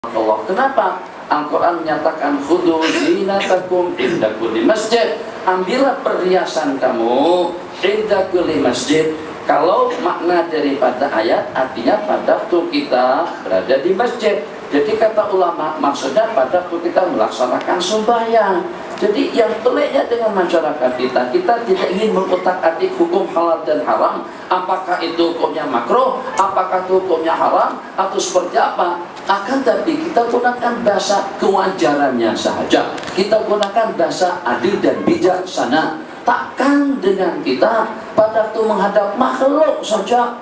Allah. Kenapa? Al-Quran menyatakan khudu zinatakum inda kulli masjid. Ambillah perhiasan kamu inda kulli masjid. Kalau makna daripada ayat artinya pada waktu kita berada di masjid. Jadi kata ulama maksudnya pada waktu kita melaksanakan sembahyang. Jadi yang peliknya dengan masyarakat kita tidak ingin mengutak-atik hukum halal dan haram. Apakah itu hukumnya makruh, apakah itu hukumnya haram, atau seperti apa. Akan tapi kita gunakan bahasa kewajarannya saja. Kita gunakan bahasa adil dan bijaksana. Takkan dengan kita pada waktu menghadap makhluk saja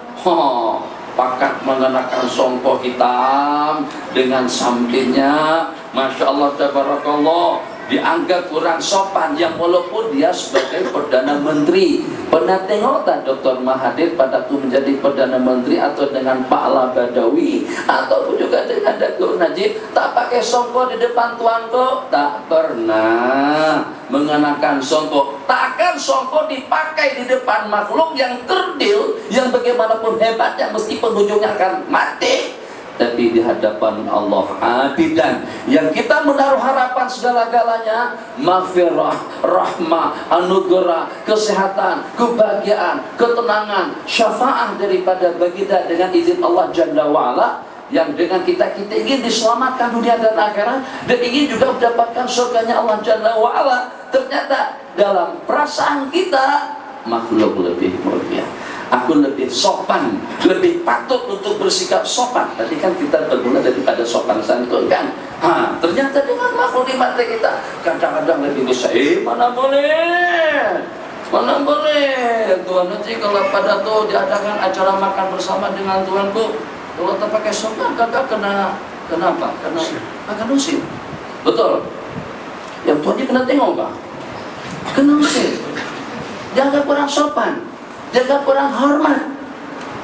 pakat mengenakan songkok hitam dengan sampingnya, Masya Allah tabarakallah, dianggap kurang sopan, yang walaupun dia sebagai Perdana Menteri. Pernah tengok tak Dr. Mahathir pada waktu menjadi Perdana Menteri atau dengan Pak Ala Badawi ataupun juga dengan Datuk Najib tak pakai songkok di depan tuanku? Tak pernah mengenakan songkok. Takkan songkok dipakai di depan makhluk yang kerdil, yang bagaimanapun hebatnya mesti penghujungnya akan mati. Tapi di hadapan Allah abidan, yang kita menaruh harapan segala-galanya, maghfirah, rahmah, anugerah, kesehatan, kebahagiaan, ketenangan, syafaat daripada baginda dengan izin Allah Jalla wa'ala, yang dengan kita ingin diselamatkan dunia dan akhirat, dan ingin juga mendapatkan surganya Allah Jalla wa'ala. Ternyata dalam perasaan kita makhluk lebih mulia, aku lebih sopan, lebih patut untuk bersikap sopan. Tadi kan kita berguna daripada sopan santun kan. Ternyata dengan makhluk di mata kita kadang-kadang lebih besar. Mana boleh Tuhan nanti kalau pada tuh diadakan acara makan bersama dengan Tuhanku, kalau tak pakai sopan kakak kenapa? Karena akan usir. Betul. Yang Tuhannya kena tengok pak, kena usir. Jangan kurang sopan, jangan kurang hormat.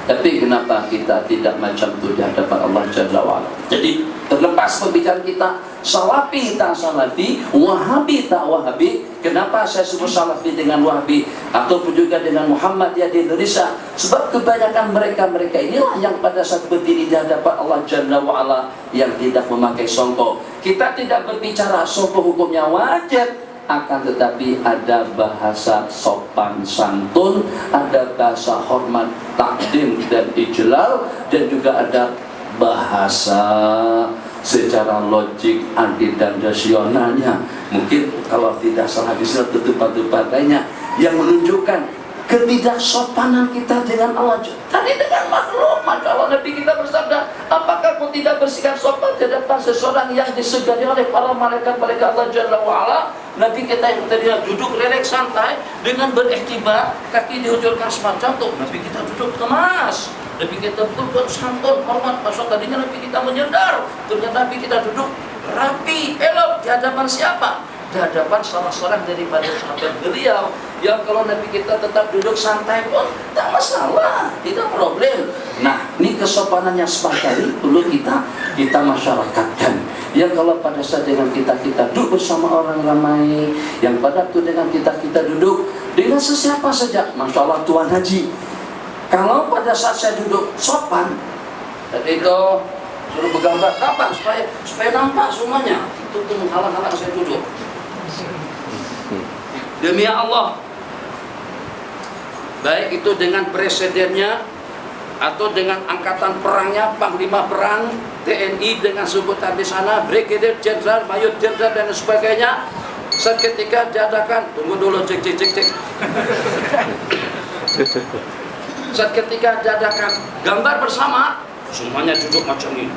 Tapi kenapa kita tidak macam itu di hadapan Allah Jalla wa'ala? Jadi terlepas pembicaraan kita salafi tak salafi, wahabi tak wahabi. Kenapa saya sebut salafi dengan wahabi ataupun juga dengan Muhammadiyah di Indonesia? Sebab kebanyakan mereka inilah yang pada saat berdiri di hadapan Allah Jalla wa'ala yang tidak memakai songkok. Kita tidak berbicara songkok hukumnya wajib, akan tetapi ada bahasa sopan santun, ada bahasa hormat, takdim dan ijlal, dan juga ada bahasa secara logik, adil dan rasionalnya. Mungkin kalau tidak salah di sini tempat-tempat lainnya yang menunjukkan ketidaksopanan kita dengan Allah. Tadi dengan makhluk, maka Allah Nabi kita bersabda, apakah kau tidak bersikap sopan di hadapan seseorang yang disegani oleh para malaikat-malaikat Allah Jalla wa'ala? Nabi kita yang tadinya duduk relax santai dengan beriktibar, kaki dihujurkan semacam itu, Nabi kita duduk kemas, Nabi kita betul-betul santun, hormat. Pasal tadinya Nabi kita menyedar, ternyata Nabi kita duduk rapi, elok di hadapan siapa? Di hadapan salah seorang daripada sahabat beliau, yang kalau Nabi kita tetap duduk santai pun tak masalah, tidak problem. Nah, ini kesopanan yang sekali perlu kita masyarakatkan. Yang kalau pada saat dengan kita duduk bersama orang ramai, yang pada itu dengan kita duduk dengan sesiapa saja, Masya Allah Tuan Haji. Kalau pada saat saya duduk sopan, tadi itu suruh bergambar kapan supaya nampak semuanya, itu menghalang-halang saya duduk. Demi Allah, baik itu dengan presidennya atau dengan angkatan perangnya, panglima perang TNI dengan sebutan di sana, Brigadier Jenderal, Mayor Jenderal dan sebagainya, seketika diadakan, tunggu dulu cek. Seketika diadakan gambar bersama, semuanya duduk macam ini.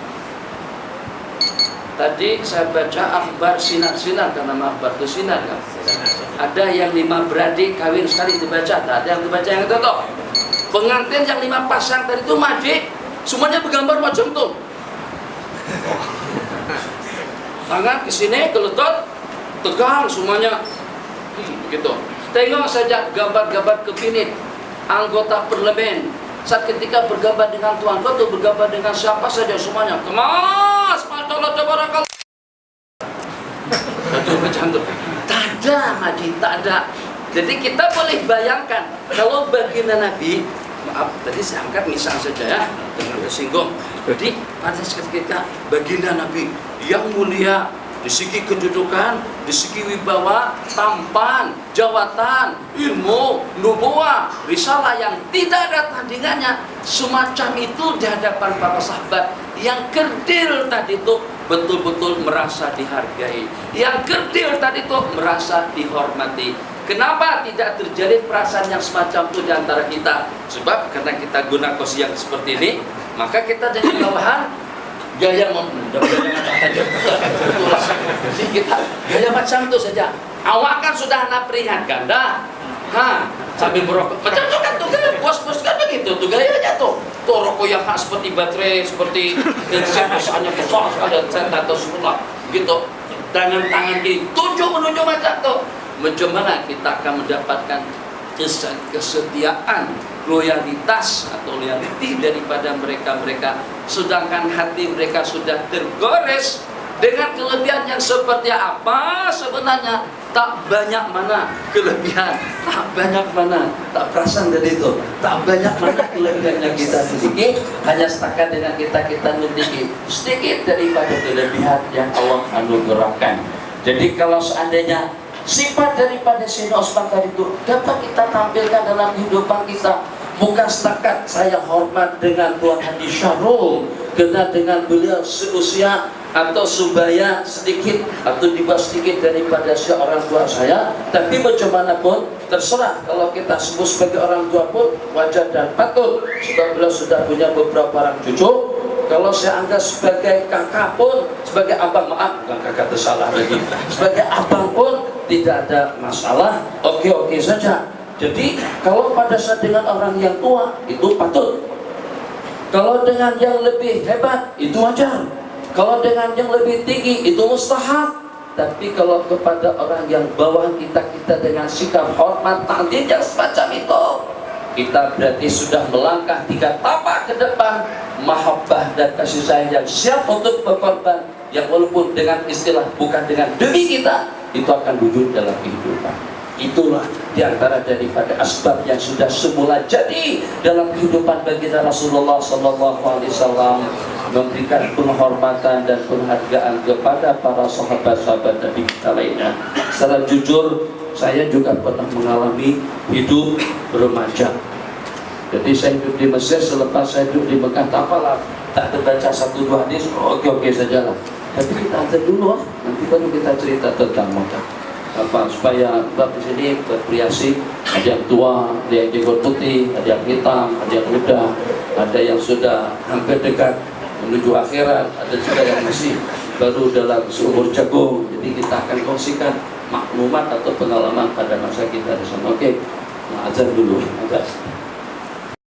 Tadi saya baca akhbar sinar-sinar, karena akhbar itu sinar kan. Ada yang 5 beradik kawin sekali dibaca, ada yang dibaca yang itu toh. Pengantin yang 5 pasang tadi itu madik, semuanya bergambar macam itu. Tangan ke sini, ke lutut, tegang semuanya. Begitu. Tengok saja gambar-gambar kabinet, anggota parlemen. Saat ketika bergambar dengan Tuhan atau bergambar dengan siapa saja, semuanya kemas, Masya Allah tabarakallah. Itu macam itu. Tak ada, Madi, tak ada. Jadi kita boleh bayangkan kalau baginda Nabi maaf tadi saya angkat misal saja ya, dengan tersinggung. Jadi pada ketika baginda Nabi yang mulia di segi kedudukan, di segi wibawa, tampan, jawatan, ilmu, nubuwah, risalah yang tidak ada tandingannya, semacam itu di hadapan para sahabat yang kerdil tadi itu betul-betul merasa dihargai, yang kerdil tadi itu merasa dihormati. Kenapa tidak terjadi perasaan yang semacam itu di antara kita? Sebab karena kita guna kos yang seperti ini, maka kita dengan bawahan gaya kita gaya macam itu saja. Awak kan sudah nak peringatkan dah, sambil merokok. Macam itu kan tuh gaya bos-bos kan begitu tuh gayanya tuh. Tuh rokok yang khas seperti baterai, seperti pesannya besar ada set atau semula gitu. Tangan kiri tunjuk menunjuk macam tuh. Macam mana kita akan mendapatkan kesetiaan, loyalitas atau loyalty daripada mereka-mereka, sedangkan hati mereka sudah tergores dengan kelebihan yang seperti apa sebenarnya. Tak banyak mana kelebihan, tak banyak mana, tak perasan dari itu, tak banyak mana kelebihan yang kita miliki, hanya setakat dengan kita memiliki sedikit daripada kelebihan yang Allah anugerahkan. Jadi kalau seandainya sifat daripada Sayyidina Utsman tadi itu dapat kita tampilkan dalam kehidupan kita, bukan setakat saya hormat dengan Tuan Haji Syahrul karena dengan beliau seusia atau sebaya sedikit atau di bawah sedikit daripada seorang tua saya, tapi bagaimanapun terserah, kalau kita sebut sebagai orang tua pun wajar dan patut sebab beliau sudah punya beberapa orang cucu. Kalau saya anggap sebagai kakak pun, sebagai abang, maaf bukan kakak tersalah lagi, sebagai abang pun tidak ada masalah, oke saja. Jadi kalau pada saat dengan orang yang tua itu patut, kalau dengan yang lebih hebat itu wajar, kalau dengan yang lebih tinggi itu mustahab. Tapi kalau kepada orang yang bawah kita dengan sikap hormat takdim yang semacam itu, kita berarti sudah melangkah 3 tapak ke depan, mahabbah dan kasih sayang yang siap untuk berkorban, yang walaupun dengan istilah bukan dengan demi kita, itu akan wujud dalam kehidupan. Itulah diantara daripada asbab yang sudah semula jadi dalam kehidupan baginda Rasulullah SAW, memberikan penghormatan dan penghargaan kepada para sahabat-sahabat Nabi kita lainnya. Secara jujur, saya juga pernah mengalami hidup remaja. Jadi saya hidup di Mesir, selepas saya hidup di Mekah, tak apalah, tak terbaca 1-2 hadis, oke saja lah. Tapi kita antar dulu, nanti baru kita cerita tentang Mekah. Supaya bab di sini bervariasi, ada yang tua, ada yang jenggot putih, ada yang hitam, ada yang muda, ada yang sudah hampir dekat menuju akhirat, ada juga yang masih baru dalam seumur jagung. Jadi kita akan kongsikan maklumat atau pengalaman pada masa kita di sana. Oke, azan dulu, azan.